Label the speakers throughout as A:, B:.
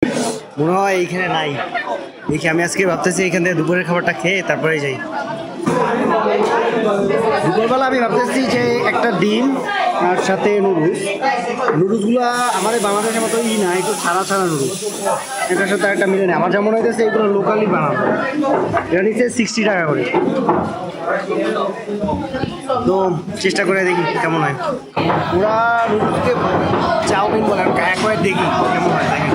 A: মনে হয় এইখানে নাই। দেখি আমি আজকে ভাবতেছি এইখান থেকে দুপুরের খাবারটা খেয়ে তারপরে যাই। দুপুরবেলা আমি ভাবতেছি যে একটা ডিম আর সাথে নুডলসগুলো আমাদের বাংলাদেশের মতো না, একটু ছাড়া ছাড়া নুডলস, এটার সাথে একটা মিলে নেই। আমার যেমন হইতেছে এগুলো লোকালি বানানো, এটা নিচ্ছে 60 টাকা করে। তো চেষ্টা করে দেখি কেমন হয়। পুরা নুডলসকে চাউমিন বলে এক করে দেখি কেমন হয়। দেখেন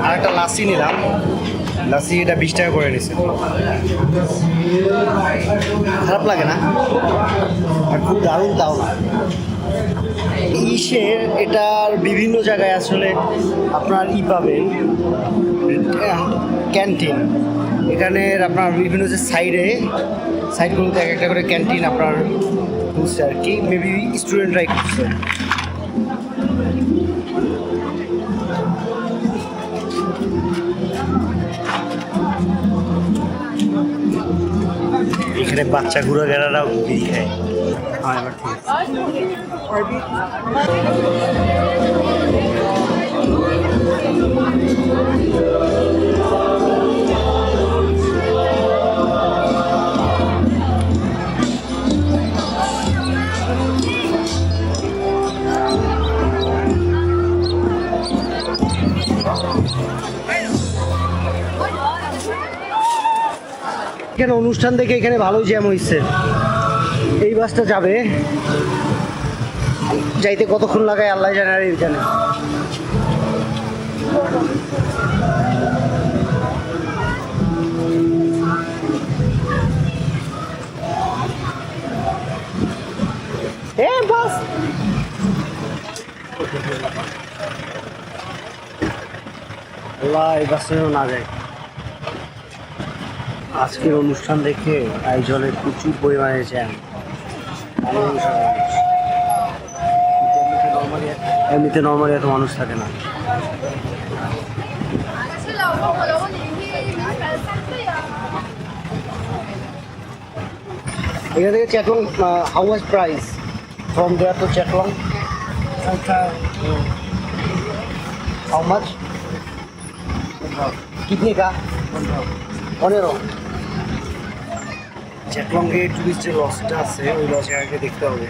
A: আরেকটা লাসি নিলাম। লাসি এটা 20 টাকা করে নিছে, খারাপ লাগে না আর খুব দারুণ তাও না। ইসের এটার বিভিন্ন জায়গায় আসলে আপনার পাবেন ক্যান্টিন। এখানে আপনার বিভিন্ন যে সাইডগুলোতে এক একটা করে ক্যান্টিন আপনার খুঁজছে আর কি, মেবি স্টুডেন্টরাই খুঁজছে। এখানে বাচ্চা ঘুরাঘেরারাও বিড়ি খায়। হ্যাঁ, এবার ঠিক এখানে অনুষ্ঠান দেখে এখানে ভালোই জ্যাম হয়েছে। এই বাসটা যাবে, যাইতে কতক্ষণ লাগায় আল্লাহ জানে আর জানে। বাস আল্লাহ, এই বাসটা না যায়। আজকের অনুষ্ঠান দেখে আয়োজনে প্রচুর পরিমাণে জ্যাম। এমনিতে নর্মালি এত মানুষ থাকে না। এখান থেকে চ্যাটলং how much price from there to চ্যাটলং? How much? কিতনে কা? 15। চ্যাটলংয়ে টুরিস্টের লসটা আছে, ওই লসে আগে দেখতে হবে।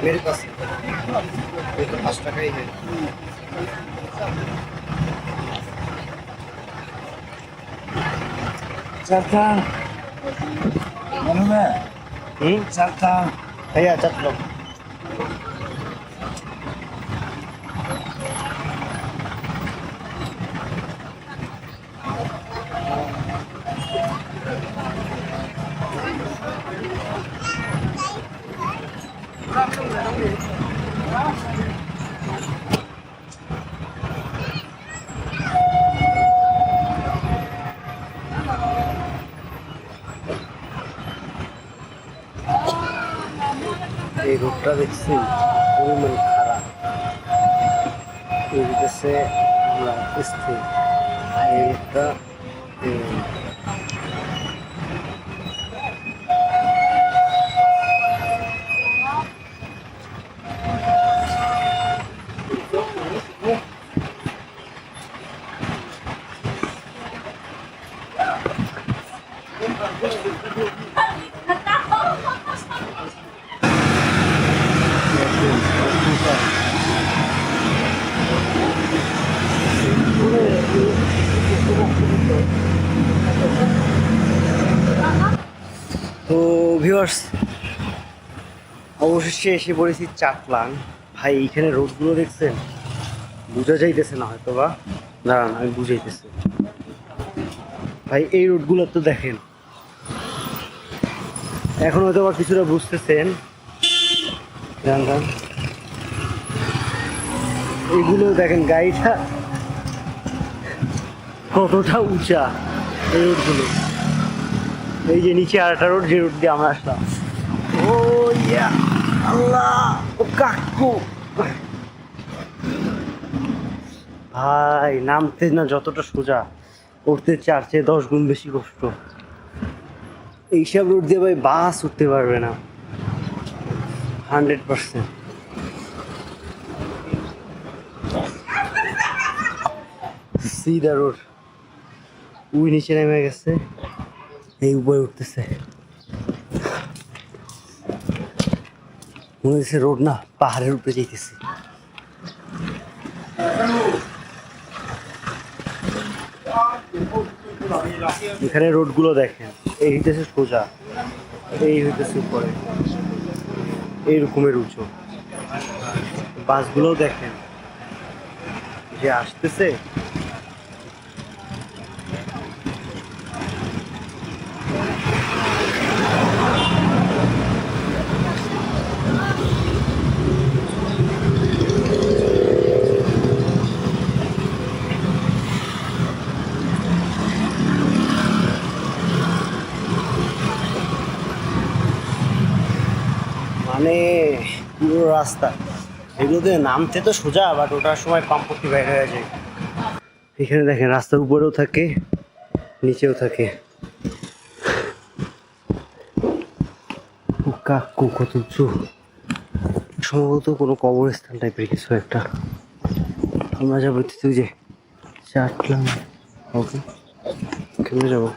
A: मेरे पास ये तो 5 টাকাই है।
B: चलता मालूम है? चलता
A: भैया चल लो। এই রোডটা দেখছি পরিমাণ খারাপ, এই বিদেশে আমরা স্থির। এই রোডটা তো ভিউয়ার্স, অবশেষে এসে পড়েছি চাটলাং। ভাই এইখানে রোডগুলো দেখছেন, বোঝা যাইতেছে না হয়তো বা, দাঁড়ান আমি বুঝাইতেছি। ভাই এই রোডগুলো তো দেখেন, এখন হয়তো বা কিছুটা বুঝতেছেন। এইগুলো দেখেন, গাড়িটা কতটা উঁচা এই রোডগুলো। এই যে নিচে আরেকটা রোড, যে রোড দিয়ে আমরা আসলাম। ও ইয়া আল্লাহ, ও কাকু ভাই, নামতে না যতটা সোজা, উঠতে 4 চেয়ে 10 গুণ বেশি কষ্ট। এইসব রোড দিয়ে ভাই বাস উঠতে পারবে না 100%। সিধা রোড, ওই নিচে নেমে গেছে, এই উপরে উঠতেছে। মনে হচ্ছে রোড না পাহাড়ের উপরে যেতেছে। এখানে রোডগুলো দেখেন, এই হইতেছে সোজা, এই হইতেছে উপরে, এইরকমের উঁচু। বাসগুলো দেখেন যে আসতেছে, মানে পুরো রাস্তা এগুলোতে নামতে তো সোজা, বাট ওটার সময় পাম্পটি বাইরে হয়ে যায়। এখানে দেখেন রাস্তার উপরেও থাকে, নিচেও থাকে। কাকু কত উঁচু, সম্ভবত কোনো কবরস্থান টাইপের কিছু একটা। আমরা যাবো তুই যে চাটলাম, ওকে কেমনে যাবো?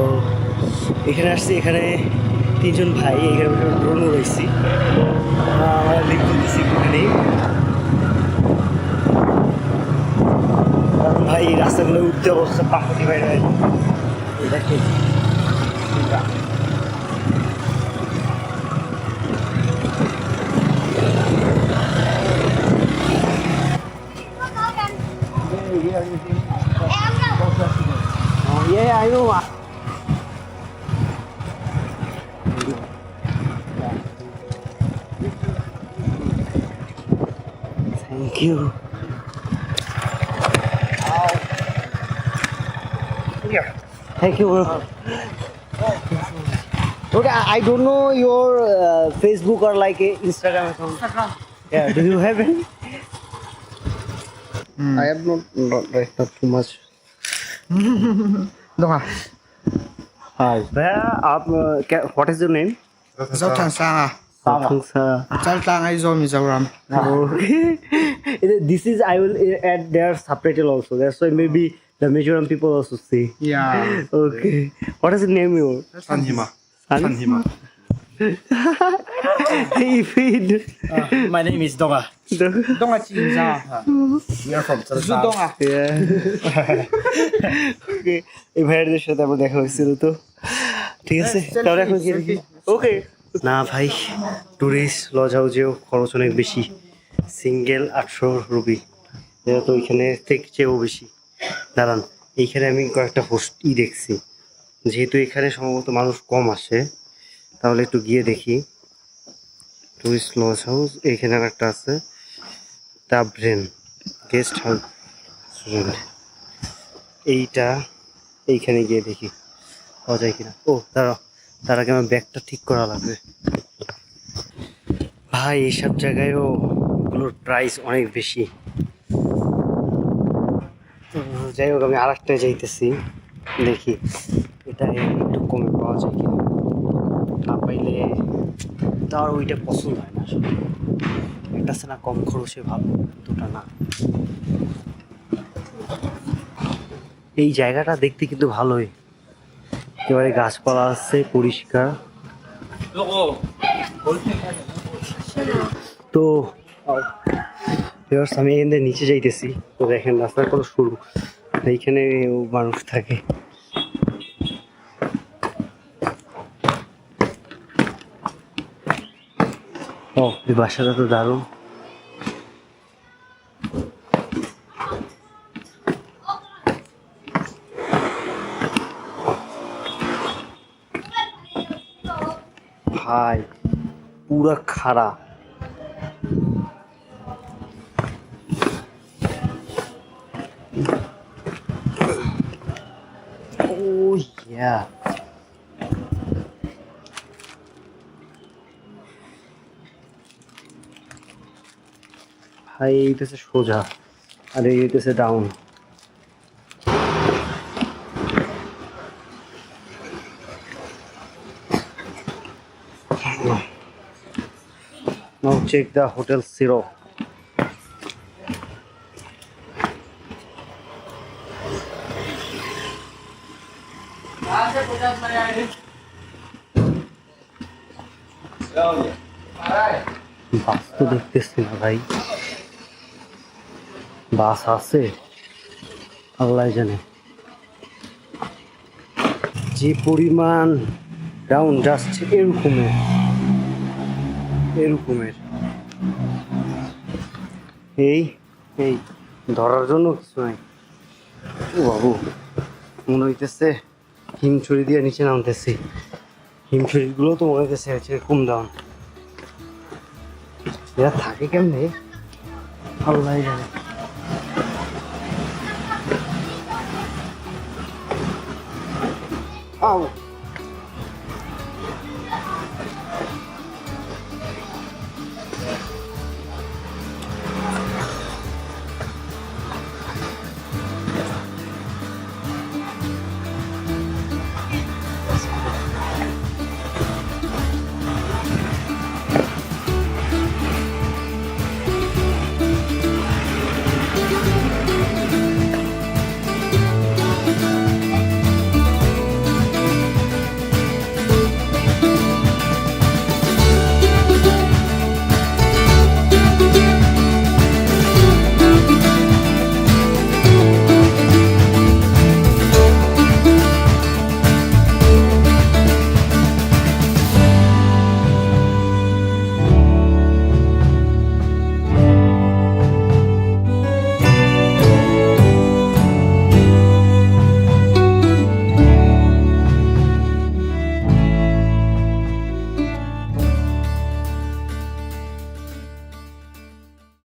A: ও এখানে আসছি, এখানে 3জন ভাই, এখানে ড্রোন উড়াইছি, আমরা লিভ করতেছি এখানে। ভাই এই রাস্তাগুলো উঠতে অবস্থা পাখি বাইরে দেখে। Yeah, I know. Thank you. Thank you, bro. Okay, I don't know your Facebook or like Instagram account.
C: Instagram.
A: Yeah, do you have any? I have not too much.
C: Đúng
A: Hi. Where? What is your name?
C: Dấu thằng xa à?
A: Lapungsa.
C: Saltang ay zo Mizoram.
A: Okay. This is I will add their subtitle also. That's why maybe the Mizoram people also see.
C: Yeah.
A: Okay. What is the name your?
D: Sanhima.
A: San?
D: Sanhima.
C: My name is Donga. Donga Chinza. We are from Saltang. Donga.
A: ওকে এই ভাইয়ারদের সাথে আমার দেখা হয়েছিল তো ঠিক আছে তাহলে এখন কি দেখি ওকে না ভাই টুরিস্ট লজ হাউসেও খরচ অনেক বেশি সিঙ্গেল 800 রুপি এটা তো ওইখানে থেকে চেয়েও বেশি দাঁড়ান এইখানে আমি কয়েকটা হোস্টই দেখছি যেহেতু এখানে সম্ভবত মানুষ কম আসে তাহলে একটু গিয়ে দেখি টুরিস্ট লজ হাউস এইখানে আর একটা আছে the brain guest house restaurant এইটা এইখানে গিয়ে দেখি পাওয়া যায় কিনা ও দাঁড়াও তার আগে আমার ব্যাগটা ঠিক করা লাগবে ভাই এইসব জায়গায়ও ওগুলোর প্রাইস অনেক বেশি তো যাই হোক আমি আর একটায় যাইতেছি দেখি এটা একটু কমে পাওয়া যায় কিনা না পাইলে তার ওইটা পছন্দ হয় না আসলে একটা আছে না কম খরচে ভালো দুটা না এই জায়গাটা দেখতে কিন্তু ভালোই একেবারে গাছপালা আছে পরিষ্কার তো ভিউয়ার্স আমি এখান থেকে নিচে যাইতেছি তো দেখেন রাস্তার কত সরু এইখানে মানুষ থাকে ও এই বাসাটা তো দারুণ ভাই পুরা খাড়া Oh yeah. ভাই এইটাছে সোজা আর এইটাছে down Now check the hotel Zero. Bus তো দেখতেছি না ভাই বাস আছে আল্লাহ জানে যে পরিমাণ ডাউন জাস্ট এরকমের এই এই ধরার জন্য কিছু নাই ও বাবু মনে হইতেছে হিমছড়ি দিয়ে নিচে নামতেছি হিমছড়িগুলো তো মনে হইতেছে কম দাম এরা থাকে কেমনে আল্লাহ জানে আও